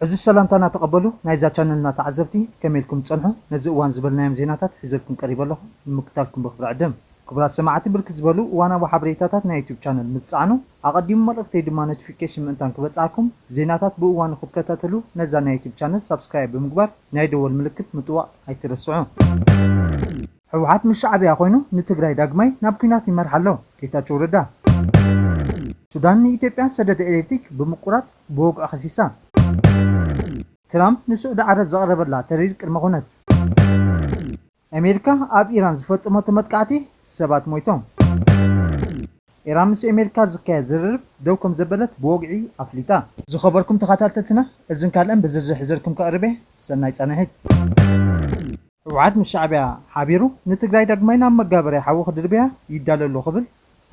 عز السلامتنا تقبلوا نايزا channelنا تعزبتي كملكم تصنحوا نزقوان زبلنا يم زيناتات حزبكم قريبا له مكتالكم بخبر عدم كبرات سماعتي بركز زبلوا وانا وحبريتاتات نا يوتيوب channel متصعنوا اقدم ملقتي دما نوتيفيكيشن انتان كبصاكم زيناتات بوان خبكتاتلو نزا نا يوتيوب channel سبسكرايب بمغبار ناي دول ملكت مطواق ايترسعوا حوحات مش شعبيا خوينو نتግራይ ዳግማይ ናብ ኩናት ይመርሓሎ ጌታቸው ረዳ ሱዳን ኢትዮጵያ ሰደድ ኤሌክትሪክ በመቁራጽ በወግዕ ኸሲሳ ትራምፕ ንሱዑድ ዓረብ ዘቕረበላ ተሪር ቅድመ ኩነት አሜሪካ ኣብ ኢራን ዝፈጸመቶ መጥቃዕቲ ሰባት ሞይቶም ኢራን ምስ አሜሪካ ዝካየድ ዝርርብ ደው ከም ዘበለት በወግዒ ኣፍሊጣ ዝኸበርኩም ተኸታተልትና እዝን ካልአን በዝርዝር ሕዘርኩም ከቅርቤ ሰናይ ጸንሒት وعد مش شعبيا حبيرو نتግራይ ዳግማይና መጋበሪያ ሓው ድርቢያ ይዳለሉ ኽብል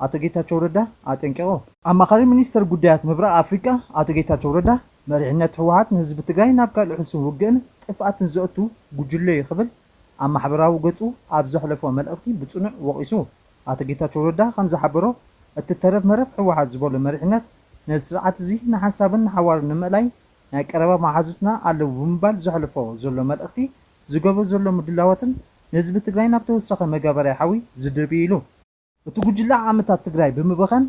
አቶ ጌታቸው ረዳ አጠንቀቆ አማኻሪ ሚኒስትር ጉዳያት ምብራቅ አፍሪካ አቶ ጌታቸው ረዳ መሪሕነት ህወሓት ንህዝቢ ትግራይ ናብ ካልእ ሕሱን ውግእን ጥፍኣትን ዘእቱ ጉጅለ ይኽብል ኣብ ማሕበራዊ ገጹ ኣብ ዘሕለፎ መልእኽቲ ብጽኑዕ ወቂሱ አቶ ጌታቸው ረዳ ከም ዝሓበሮ እትተረፍ መረፍ ህወሓት ዝበሎ መሪሕነት ነስርዓት እዚ ንሓሳብን ሓዋር ንምእላይ ናይ ቀረባ ማሓዙትና ኣለዎ ብምባል ዘሕለፎ ዘሎ መልእኽቲ ዝገበ ዘሎ ምድላዋትን ንህዝቢ ትግራይ ናብ ተወሰኸ መጋበሪያ ሓዊ ዝድርቢ ኢሉ እቲ ጉጅለ ዓመታት ትግራይ ብምበኸን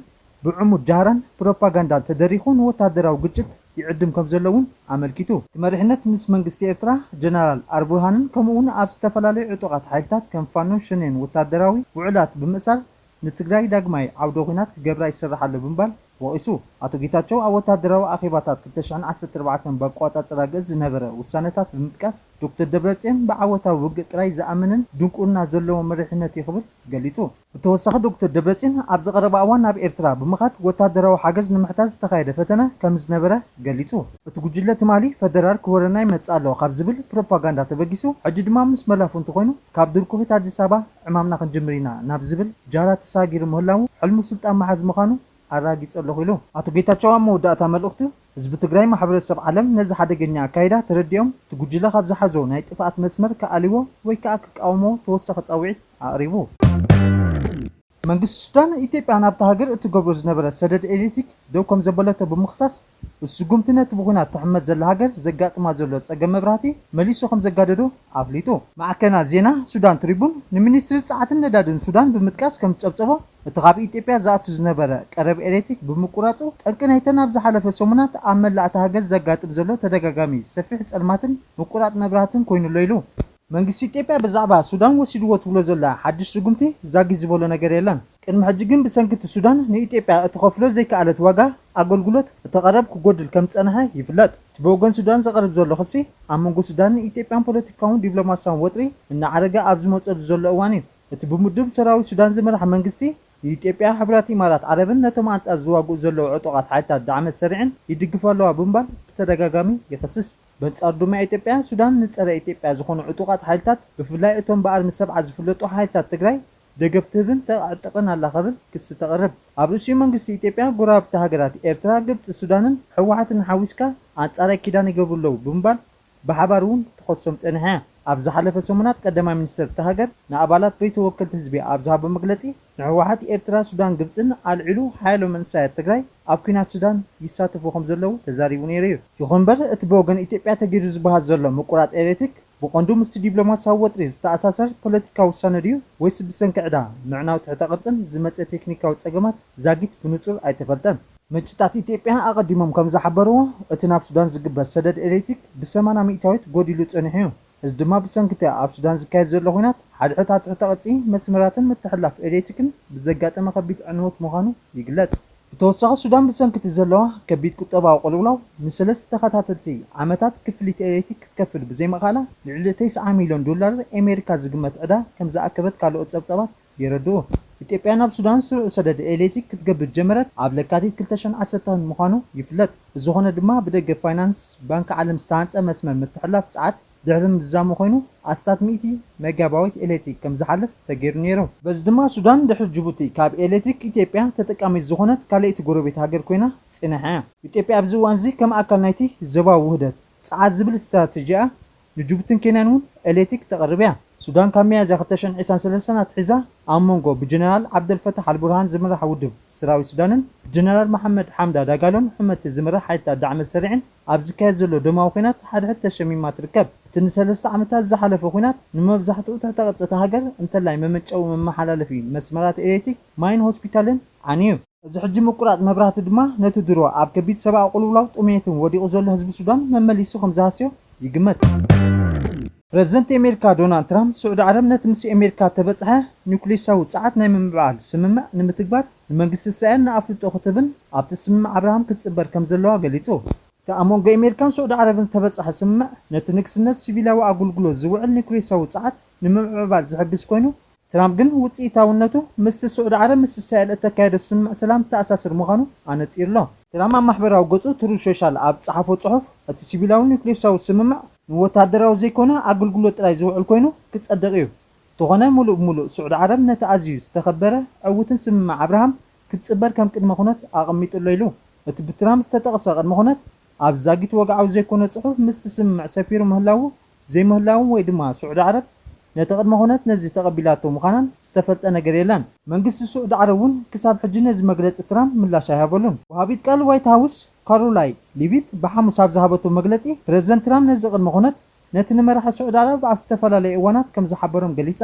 ብዕሙድ ጃህራን ፕሮፓጋንዳ ተደሪኹን ወታደራዊ ግጭት ይዕድም ከም ዘለውን ኣመልኪቱ መሪሕነት ምስ መንግስቲ ኤርትራ ጀነራል አርቡርሃንን ከምኡውን ኣብ ዝተፈላለዩ ዕጡቃት ሓይልታት ከም ፋኖን ሸኔን ወታደራዊ ውዕላት ብምእሳር ንትግራይ ዳግማይ ዓውደ ኩናት ክገብራ ይስራሓሉ ብምባል ወቂሱ አቶ ጌታቸው ኣብ ወታደራዊ ኣኼባታት 2014 በቋጻጽራ ገዝ ዝነበረ ውሳነታት ብምጥቃስ ዶክተር ደብረጽዮን ብዓወታዊ ውግእ ጥራይ ዝኣምንን ድንቁርና ዘለዎ መሪሕነት ይኽብል ገሊጹ ብተወሳኺ ዶክተር ደብረጽዮን ኣብ ዝቐረበ እዋን ናብ ኤርትራ ብምኻድ ወታደራዊ ሓገዝ ንምሕታዝ ዝተኻየደ ፈተነ ከም ዝነበረ ገሊጹ እቲ ጉጅለ ትማሊ ፌደራል ክወረና ይመጽእ ኣለዎ ካብ ዝብል ፕሮፓጋንዳ ተበጊሱ ሕጂ ድማ ምስ መላፉ እንተኮይኑ ካብ ድርኩሂት ኣዲስ ኣበባ ዕማምና ክንጅምር ኢና ናብ ዝብል ጃራ ተሳጊሩ ምህላው ሕልሙ ስልጣን መሓዝ ምዃኑ አራጊጽ ለኹሉ አቶ ጌታቸው መውዳእታ መልእኽቱ ህዝብ ትግራይ ማሕበረሰብ ዓለም ነዚ ሓደገኛ አካይዳ ተረዲኦም ትጉጅለ ካብ ዝሓዞ ናይ ጥፋት መስመር ከኣሊዎ ወይ ከዓ ክቃወሞ ተወሰኸ ጻውዒት ኣቕሪቡ መንግስቲ ሱዳን ኢትዮጵያ ናብታ ሃገር እትገብሮ ዝነበረ ሰደድ ኤሌክትሪክ ደው ከም ዘበለቶ ብምኽሳስ እስጉምትነት ብኹናት ትሕመት ዘላ ሃገር ዘጋጥማ ዘሎ ጸገም መብራህቲ መሊሶ ከም ዘጋደዶ ኣፍሊጡ ማዕከና ዜና ሱዳን ትሪቡን ንሚኒስትሪ ጸዓትን ነዳድን ሱዳን ብምጥቃስ ከም ጸብጸቦ እቲ ካብ ኢትዮጵያ ዝኣቱ ዝነበረ ቀረብ ኤሌክትሪክ ብምቁራጹ ጠንቂ ናይተን ኣብ ዝሓለፈ ሰሙናት ኣብ መላእቲ ሃገር ዘጋጥም ዘሎ ተደጋጋሚ ሰፊሕ ጸልማትን ምቁራጥ መብራህትን ኮይኑሎ ኢሉ መንግስቲ ኢትዮጵያ በዛዕባ ሱዳን ወሲድዎ ትብሎ ዘላ ሓድሽ ስጉምቲ ዛጊ ዝበሎ ነገር የለን ቅድሚ ሕጂ ግን ብሰንኪቲ ሱዳን ንኢትዮጵያ እትኸፍሎ ዘይከኣለት ዋጋ ኣገልግሎት እተቐረብ ክጎድል ከም ጸንሐ ይፍለጥ ብወገን ሱዳን ዘቐርብ ዘሎ ክሲ ኣብ መንጎ ሱዳንን ኢትዮጵያን ፖለቲካውን ዲፕሎማስያውን ወጥሪ እናዓረገ ኣብ ዝመፀሉ ዘሎ እዋን እዩ እቲ ብምድብ ሰራዊት ሱዳን ዝመርሕ መንግስቲ የኢትዮጵያ ሕብረት ኢማራት ዓረብን ነቶም አንጻር ዝዋጉኡ ዘለዉ ዕጡቃት ሓይልታት ዳዕመት ሰሪዕን ይድግፉ ኣለዋ ብምባል ብተደጋጋሚ ይኸስስ በንጻር ድማ ኢትዮጵያ ሱዳን ንጸረ ኢትዮጵያ ዝኾኑ ዕጡቃት ሓይልታት ብፍላይ እቶም ብኣርሚ ሰብዓ ዝፍለጡ ሓይልታት ትግራይ ደገፍትብን ተዕጥቕን ኣላ ኸብል ክስ ተቐርብ ኣብ ርእሲ መንግስቲ ኢትዮጵያ ጎረባብቲ ሃገራት ኤርትራ ግብፂ ሱዳንን ሕወሓትን ሓዊስካ አንጻራይ ኪዳን ይገብሩለዉ ብምባል ብሓባር እውን ተኸሶም ጸኒሐ ኣብ ዝሓለፈ ሰሙናት ቀዳማይ ሚኒስትር ተሃገር ንኣባላት ቤት ወከልቲ ህዝቢ ኣብ ዝሃቦ መግለጺ ንሕወሓት ኤርትራ ሱዳን ግብፅን ኣልዒሉ ሓይሎ መንእሰያት ትግራይ ኣብ ኩናት ሱዳን ይሳተፉ ከም ዘለዉ ተዛሪቡ ነይሩ እዩ ይኹን እምበር እቲ ብወገን ኢትዮጵያ ተገይሩ ዝበሃል ዘሎ ምቁራጽ ኤሌክትሪክ ብቐንዱ ምስ ዲፕሎማስያዊ ወጥሪ ዝተኣሳሰር ፖለቲካዊ ውሳነ ድዩ ወይስ ብሰንኪ ዕዳ ምዕናዊ ትሕተ ቅርጽን ዝመፀ ቴክኒካዊ ጸገማት ዛጊት ብንጹር ኣይተፈልጠን ምንጭታት ኢትዮጵያ ኣቐዲሞም ከም ዝሓበርዎ እቲ ናብ ሱዳን ዝግበር ሰደድ ኤሌክትሪክ ብ80 ሚእታዊት ጎዲሉ ጸኒሑ እዩ እዚ ድማ ብሰንኪቲ ኣብ ሱዳን ዝካየድ ዘሎ ኩናት ሓድሕታት ትሕተ ቅርጺ መስመራትን ምትሕልላፍ ኤሌክትሪክን ብዘጋጠመ ከቢድ ዕንወት ምዃኑ ይግለጽ ብተወሳኺ ሱዳን ብሰንኪቲ ዘለዋ ከቢድ ቁጠባዊ ቁልውላው ንሰለስተ ተኸታተልቲ ዓመታት ክፍሊት ኤሌክትሪክ ክትከፍል ብዘይምኽኣላ ልዕሊ 9 ሚልዮን ዶላር ኣሜሪካ ዝግመት ዕዳ ከም ዝኣከበት ካልኦት ጸብጻባት የረድኡ ኢትዮጵያ ናብ ሱዳን ስሩዕ ሰደድ ኤሌክትሪክ ክትገብር ጀመረት ኣብ ለካቲት 2011 ምዃኑ ይፍለጥ እዚ ኾነ ድማ ብደገ ፋይናንስ ባንኪ ዓለም ዝተሃንፀ መስመር ምትሕልላፍ ጸዓት ድሕሪ ምዛሙ ኮይኑ ኣስታት 100 ሜጋባይት ኤሌክትሪክ ከም ዝሓልፍ ተገይሩ ነይሩ በዚ ድማ ሱዳን ድሕሪ ጅቡቲ ካብ ኤሌክትሪክ ኢትዮጵያ ተጠቃሚት ዝኾነት ካልእቲ ጎረቤት ሃገር ኮይና ጽንሐ ኢትዮጵያ ኣብዚ እዋን እዚ ከም ኣካል ናይቲ ዞባዊ ውህደት ጸዓት ዝብል ስትራቴጂኣ ንጅቡትን ኬንያን እውን ኤሌክትሪክ ተቐርብያ ሱዳን ካብ ሚያዝያ 2023 ኣትሒዛ ኣብ መንጎ ብጀነራል ዓብደልፈታሕ አልቡርሃን ዝምራሕ ውድብ ሰራዊት ሱዳንን ጀነራል መሐመድ ሐምዳ ዳጋሎን ሕመት ዝምራሕ ሓይልታት ዳዕሚ ሰሪዕን ኣብ ዝካየድ ዘሎ ደማዊ ኩናት ሓደ ተሸሚማ ትርከብ። እቲ ንሰለስተ ዓመታት ዝሓለፈ ኩናት ንመብዛሕትኡ ተቐፅታ ሃገር እንተላይ መመጨው መመሓላለፊ መስመራት ኤሌክትሪክ ማይን ሆስፒታልን ዓንዩ። እዚ ሕጂ ምቁራጽ መብራህቲ ድማ ነቲ ድሮ ኣብ ከቢድ ሰብኣዊ ቁልውላው ጥሜትን ወዲቑ ዘሎ ህዝቢ ሱዳን መመሊሱ ከም ዝሃስዮ ይግመት። ፕሬዝደንት አሜሪካ ዶናልድ ትራምፕ ስዑድ ዓረብ ነቲ ምስ አሜሪካ ተበፅሐ ኒውክሌሳዊ ፀዓት ናይ ምምዕባል ስምምዕ ንምትግባር ንመንግስቲ እስራኤል ንኣፍልጦ ክትብን ኣብቲ ስምምዕ አብርሃም ክትፅበር ከም ዘለዋ ገሊጹ። እቲ ኣብ መንጎ አሜሪካን ስዑድ ዓረብን ተበፅሐ ስምምዕ ነቲ ንግስነት ሲቪላዊ ኣገልግሎት ዝውዕል ኒውክሌሳዊ ፀዓት ንምምዕባል ዝሕግዝ ኮይኑ ትራምፕ ግን ውፅኢታውነቱ ምስ ስዑድ ዓረብ ምስ እስራኤል እተካየዶ ስምምዕ ሰላም ተኣሳስር ምዃኑ ኣነፂሩሎ። ትራምፕ ኣብ ማሕበራዊ ገጹ ትሩዝ ሶሻል ኣብ ፀሓፎ ጽሑፍ እቲ ሲቪላዊ ኒውክሌሳዊ ስምምዕ ንወታደራዊ ዘይኮነ ኣገልግሎት ጥራይ ዝውዕል ኮይኑ ክጸድቕ እዩ። ተኾነ ሙሉእ ስዑድ ዓረብ ነቲ ኣዝዩ ዝተኸበረ ዕውትን ስምምዕ አብርሃም ክትፅበር ከም ቅድመ ኩነት ኣቐሚጡሎ ኢሉ። እቲ ብትራምፕ ዝተጠቕሰ ቅድመ ኩነት ኣብ ዛጊት ወግዓዊ ዘይኮነ ጽሑፍ ምስ ስምምዕ ሰፊሩ ምህላው ዘይምህላው ወይ ድማ ስዑድ ዓረብ ነቲ ቅድመ ኩነት ነዚ ተቐቢላቶ ምዃናን ዝተፈልጠ ነገር የለን። መንግስቲ ስዑድ ዓረብ እውን ክሳብ ሕጂ ነዚ መግለፂ ትራምፕ ምላሽ ኣይሃበሉን። ወሃቢት ቃል ዋይት ሃውስ ካሮላይን ሊቪት ብሓሙስ ኣብ ዝሃበቶ መግለፂ ፕሬዝደንት ትራምፕ ነዚ ቅድመ ኩነት ነቲ ንመራሒ ስዑድ ዓረብ ኣብ ዝተፈላለየ እዋናት ከም ዝሓበሮም ገሊፃ።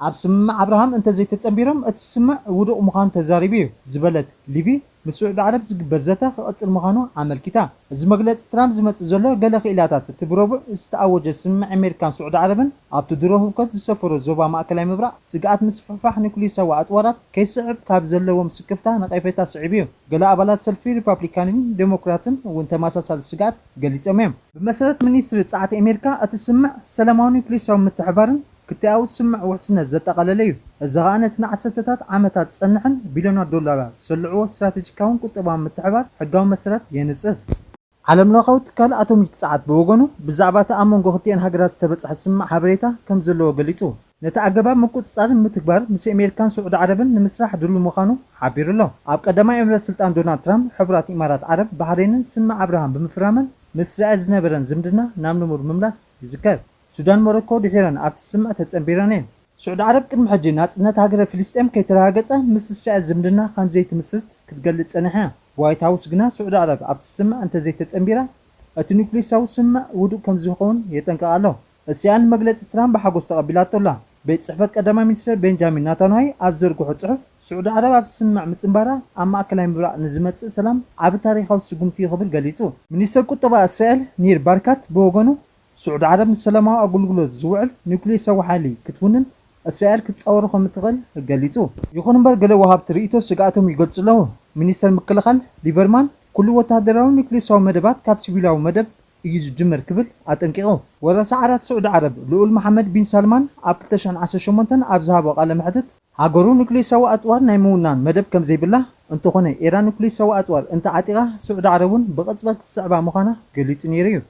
ኣብ ስምምዕ አብርሃም እንተዘይተፀንቢሮም እቲ ስምምዕ ውዱቕ ምዃኑ ተዛሪቡ እዩ ዝበለት ሊቪ ምስ ስዑድ ዓረብ ዝግበር ዘተ ክቕፅል ምዃኑ ኣመልኪታ። እዚ መግለፂ ትራምፕ ዝመፅእ ዘሎ ገለ ክኢላታት እቲ ብረቡዕ ዝተኣወጀ ስምምዕ አሜሪካን ስዑድ ዓረብን ኣብቲ ድሮ ህውከት ዝሰፈሮ ዞባ ማእከላይ ምብራቅ ስግኣት ምስፍሕፋሕ ኒውክሌሳዊ ኣፅዋራት ከይስዕብ ካብ ዘለዎም ስክፍታ ንቐይፈታ ስዒብ እዩ። ገለ ኣባላት ሰልፊ ሪፓብሊካንን ዴሞክራትን እውን ተመሳሳሊ ስግኣት ገሊፆም እዮም። ብመሰረት ሚኒስትሪ ጸዓቲ አሜሪካ እቲ ስምምዕ ሰላማዊ ኒውክሌሳዊ ምትሕባርን ክትያው ስምምዕ ውሕስነት ዘጠቓለለ እዩ። እዚ ኸኣ ነቲ ንዓሰርተታት ዓመታት ዝጸንሕን ቢልዮናት ዶላራት ዝስልዕዎ ስትራቴጂካውን ቁጠባዊ ምትሕባር ሕጋዊ መሰረት የንጽፍ። ዓለም ለኻዊ ትካል ኣቶሚክ ጸዓት ብወገኑ ብዛዕባ እቲ ኣብ መንጎ ክልቲአን ሃገራት ዝተበፅሐ ስምምዕ ሓበሬታ ከም ዘለዎ ገሊጹ። ነቲ ኣገባብ ምቁፅጻርን ምትግባር ምስ አሜሪካን ስዑድ ዓረብን ንምስራሕ ድሉ ምዃኑ ሓቢሩ ኣሎ። ኣብ ቀዳማይ ዕምረት ስልጣን ዶናልድ ትራምፕ ሕቡራት ኢማራት ዓረብ ባህሬንን ስምምዕ አብርሃም ብምፍራመን ምስ እስራኤል ዝነበረን ዝምድና ናብ ንሙር ምምላስ ይዝከር። ሱዳን ሞሮኮ ድሒረን ኣብቲ ስምምዕ ተጸንቢረን እየን። ስዑድ ዓረብ ቅድሚ ሕጂ ናጽነት ሃገረ ፍልስጤም ከይተረጋገፀ ምስ እስራኤል ዝምድና ከም ዘይትምስርት ክትገልጽ ጸኒሓ። ዋይት ሃውስ ግና ስዑድ ዓረብ ኣብቲ ስምምዕ እንተዘይተጸንቢራ እቲ ኒውክሌሳዊ ስምምዕ ውዱእ ከም ዝኸውን የጠንቅቕ ኣሎ። እስራኤል መግለፂ ትራምፕ ብሓጎስ ተቐቢላቶ ኣላ። ቤት ጽሕፈት ቀዳማይ ሚኒስትር ቤንጃሚን ናታንያሁ ኣብ ዘርግሖ ጽሑፍ ስዑድ ዓረብ ኣብ ስምምዕ ምጽንባራ ኣብ ማእከላይ ምብራቅ ንዝመጽእ ሰላም ዓብ ታሪኻዊ ስጉምቲ ክብል ገሊጹ። ሚኒስትር ቁጠባ እስራኤል ኒር ባርካት ብወገኑ ስዑድ ዓረብ ንሰላማዊ ኣገልግሎት ዝውዕል ኒውክሌሳዊ ሓይሊ ክትውንን እስራኤል ክትፃወሩ ከም እትኽእል ገሊጹ። ይኹን እምበር ገለ ወሃብቲ ርእይቶ ስጋኣቶም ይገልጹ ኣለዉ። ሚኒስተር ምክልኻል ሊበርማን ኩሉ ወታደራዊ ኒውክሌሳዊ መደባት ካብ ሲቪላዊ መደብ እዩ ዝጅመር ክብል ኣጠንቂቑ። ወራሲ ዓራት ስዑድ ዓረብ ልኡል መሐመድ ቢን ሳልማን ኣብ 2018 ኣብ ዝሃቦ ቃለ መሕትት ሃገሩ ኒውክሌሳዊ ኣፅዋር ናይ ምውናን መደብ ከም ዘይብላ እንተኾነ ኢራን ኒውክሌሳዊ ኣፅዋር እንተዓጢቓ ስዑድ ዓረብ እውን ብቕፅበት ክትስዕባ ምዃና ገሊጹ ነይሩ እዩ።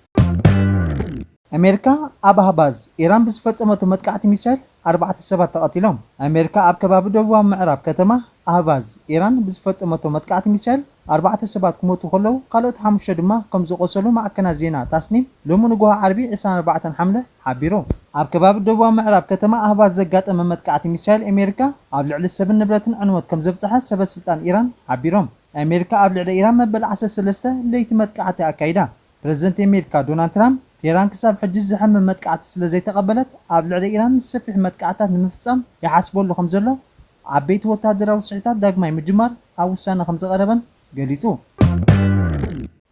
አሜሪካ ኣብ ኣህባዝ ኢራን ብዝፈጸመቶ መጥቃዕቲ ሚሳይል 4 ሰባት ተቐቲሎም። አሜሪካ ኣብ ከባቢ ደቡባዊ ምዕራብ ከተማ ኣህባዝ ኢራን ብዝፈጸመቶ መጥቃዕቲ ሚሳይል 4 ሰባት ክሞቱ ከለዉ ካልኦት 5 ድማ ከም ዝቆሰሉ ማዕከናት ዜና ታስኒም ሎሚ ንግሆ ዓርቢ 24 ሓምለ ሓቢሩ። ኣብ ከባቢ ደቡባዊ ምዕራብ ከተማ ኣህባዝ ዘጋጠመ መጥቃዕቲ ሚሳይል አሜሪካ ኣብ ልዕሊ ሰብን ንብረትን ዕንወት ከም ዘብፅሐ ሰበስልጣን ኢራን ሓቢሮም። አሜሪካ ኣብ ልዕሊ ኢራን መበል 13 ለይቲ መጥቃዕቲ ኣካይዳ። ፕሬዝደንት አሜሪካ ዶናልድ ትራምፕ ቴህራን ክሳብ ሕጂ ዝሕምም መጥቃዕቲ ስለ ዘይተቐበለት ኣብ ልዕሊ ኢራን ሰፊሕ መጥቃዕትታት ንምፍጻም ይሓስበሉ ከም ዘሎ ዓበይቲ ወታደራዊ ስዕታት ዳግማይ ምጅማር ኣብ ውሳነ ከም ዝቐረበን ገሊጹ።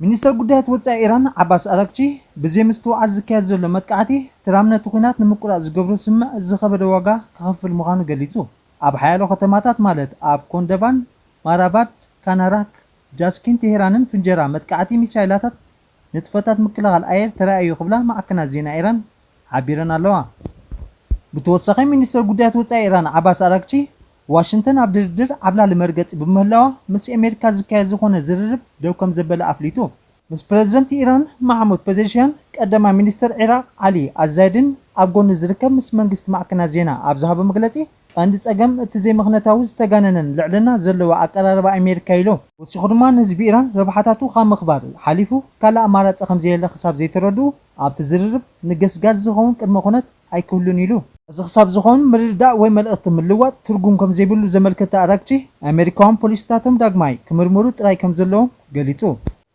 ሚኒስተር ጉዳያት ወፃኢ ኢራን ዓባስ ኣራግቺ ብዘይ ምስትውዓል ዝካየድ ዘሎ መጥቃዕቲ ትራምፕ ነቲ ኩናት ንምቁራጽ ዝገብሮ ስምምዕ ዝኸበደ ዋጋ ክኸፍል ምዃኑ ገሊጹ። ኣብ ሓያሎ ከተማታት ማለት ኣብ ኮንደባን፣ ማራባድ፣ ካናራክ፣ ጃስኪን፣ ቴህራንን ፍንጀራ መጥቃዕቲ ሚሳይላታት ንጥፈታት ምክልኻል ኣየር ተራእዩ ክብላ ማዕከናት ዜና ኢራን ሓቢረን ኣለዋ። ብተወሳኺ ሚኒስተር ጉዳያት ወፃኢ ኢራን ዓባስ ኣራግቺ ዋሽንግተን ኣብ ድርድር ዓብላሊ መርገፂ ብምህላዋ ምስ አሜሪካ ዝካየድ ዝኾነ ዝርርብ ደው ከም ዘበለ ኣፍሊጡ። ምስ ፕሬዝደንት ኢራን ማሕሙድ ፔዜሽያን ቀዳማይ ሚኒስተር ኢራቅ ዓሊ ኣዛይድን ኣብ ጎኒ ዝርከብ ምስ መንግስቲ ማዕከናት ዜና ኣብ ዝሃቦ መግለፂ ቀንዲ ፀገም እቲ ዘይምኽነታዊ ዝተጋነነን ልዕልና ዘለዎ ኣቀራርባ ኣሜሪካ ኢሉ ወሲኹ ድማ ንህዝቢ ኢራን ረብሓታቱ ካብ ምኽባር ሓሊፉ ካልእ ኣማራፂ ከም ዘየለ ክሳብ ዘይተረድኡ ኣብቲ ዝርርብ ንገስጋስ ዝኸውን ቅድመ ኩነት ኣይክብሉን ኢሉ እዚ ክሳብ ዝኾን ምርዳእ ወይ መልእኽቲ ምልዋጥ ትርጉም ከም ዘይብሉ ዘመልክተ ኣራግቺ ኣሜሪካውያን ፖሊስታቶም ዳግማይ ክምርምሩ ጥራይ ከም ዘለዎም ገሊጹ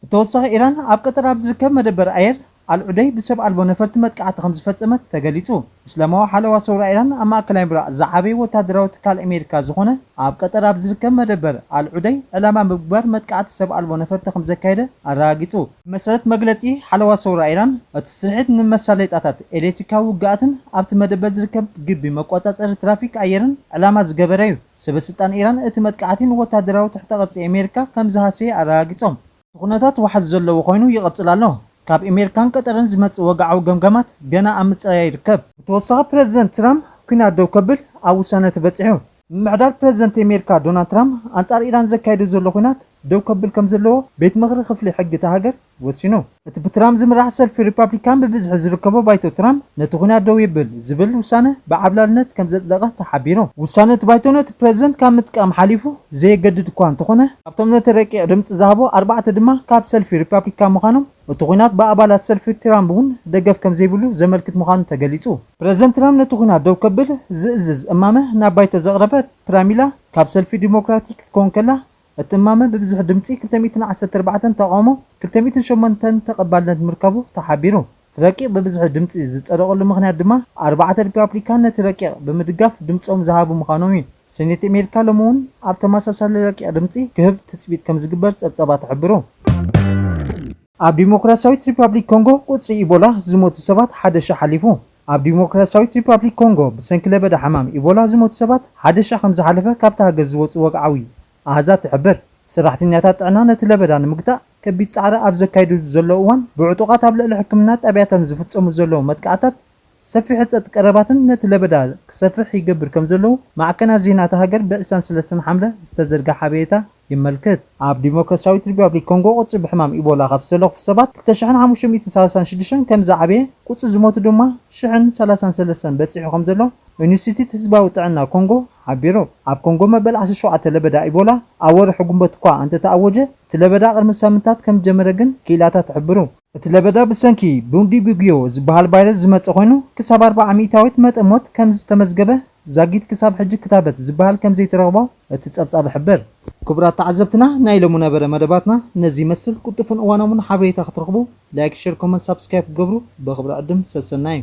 ብተወሳኺ ኢራን ኣብ ቀጠር ኣብ ዝርከብ መደበር ኣየር አልዑደይ بسبب ألبو نفرت متقعت خمس فتمت تجليتو إسلامه حلوة صورة إيران أما أكل إبراء زعابي وتدراوت كال أمريكا زخونة عب قطر أبزر كم مدبر العودي علامة مكبر متقعت سبب ألبو نفرت خمسة كيدة الراجيتو مسألة مجلتي حلوة صورة إيران تسرعت من مسألة أتات إليتيكا وقعتن أبت مدبر زركب جبي مقاطعة الترافيك أيرن علامة زجبريو سبستان إيران اتمتقعتين وتدراوت تحت غطس أمريكا كم زهاسي الراجيتو غناتات وحزل لو خوينو يغطل له كاب أمريكان قطرن زمت وقعوا جمجمات جنا أمس يركب توصى بريزيدنت ترامب كنا دو قبل أو سنة بتعو معدل بريزيدنت أمريكا دونالد ترامب أنصار إيران زكايدو زلوخنات دو قبل كم زلو بيت مغرب خفلي حق تهاجر وسينو بترامب زمرح سل في ريبابليكان ببزح زركبو بايتو ترامب نتغنا دو يبل زبل وسانه بعبلالنت كم زلقه تحبيرو وسانه بايتونت بريزيدنت كم متقام حليفو زي جدد كوان تخونه ابتم نترقي دمص زهبو 4 دما كاب سل في ريبابليكان مخانم وتغنات بأبالات سل في ترامب بون دقف كم زيبلو زملكت مخانو تغليصو بريزيدنت ترامب نتغنا دو قبل زئزز امامه نابايتو زغربت براميلا كاب سل في ديمقراطيك تكون كلا التمامة ببزح دمتي 214 تقامو 208 تقبلنا مركبو تحبيرو ترقيق ببزح دمتي زصدقوا لمخنيات دما 4 ريبابليكان ترقيق بمدقاف دمصوم زهابو مخانومين سنيت امريكا لمون اب تماساسل رقيق دمتي كهب تثبيت كم زغبر صبصبات حبرو اب ديمقراطياويت ريبابليك كونغو قصري ايبولا زموت سبات حدش حليفو اب ديمقراطياويت ريبابليك كونغو بسنكله بدا حمام ايبولا زموت سبات حدش خمس حلفه كابتا غزوت وقعوي أهزات عبر سرحتنياتات عنانة لبدان مقطع كبيت سعر أبز كايدو زلوان بعطوقات أبل الحكمنات أبياتن زفتهم زلو متقعتات سفح حصة قرباتن نت لبدان سفح يقبر كم زلو مع كنا زينات هاجر بعسان سلسن حملة استزرق حبيتا يملكت عب ديمقراطياويت ريبابليك كونغو قصر بحمام إيبولا غبسلوخ في سبات تشحن عموشة 136 كم زعبيه قصر زموت دوما شحن 33 بتصيحو خمزلو ዩኒቨርሲቲ ህዝባዊ ጥዕና ኮንጎ ሓቢሩ ኣብ ኮንጎ መበል 17 ለበዳ ኢቦላ ኣወር ሕጉምበት እኳ እንተ ተኣወጀ እቲ ለበዳ ቅድሚ ሳምንታት ከም ጀመረ ግን ኪላታት ሕብሩ እቲ ለበዳ ብሰንኪ ቡንዲ ቢግዮ ዝበሃል ቫይረስ ዝመፀ ኮይኑ ክሳብ 40 ሚእታዊት መጠሞት ከም ዝተመዝገበ ዛጊት ክሳብ ሕጂ ክታበት ዝበሃል ከም ዘይተረኽቦ እቲ ጸብጻብ ሕብር ክቡራት ተዓዘብትና ናይ ሎሙ ነበረ መደባትና ነዚ መስል ቁጥፉን እዋናሙን ሓበሬታ ክትረኽቡ ላይክ ሼር ኮመንት ሰብስክራይብ ገብሩ በኽብሪ ዕድም ሰሰናይ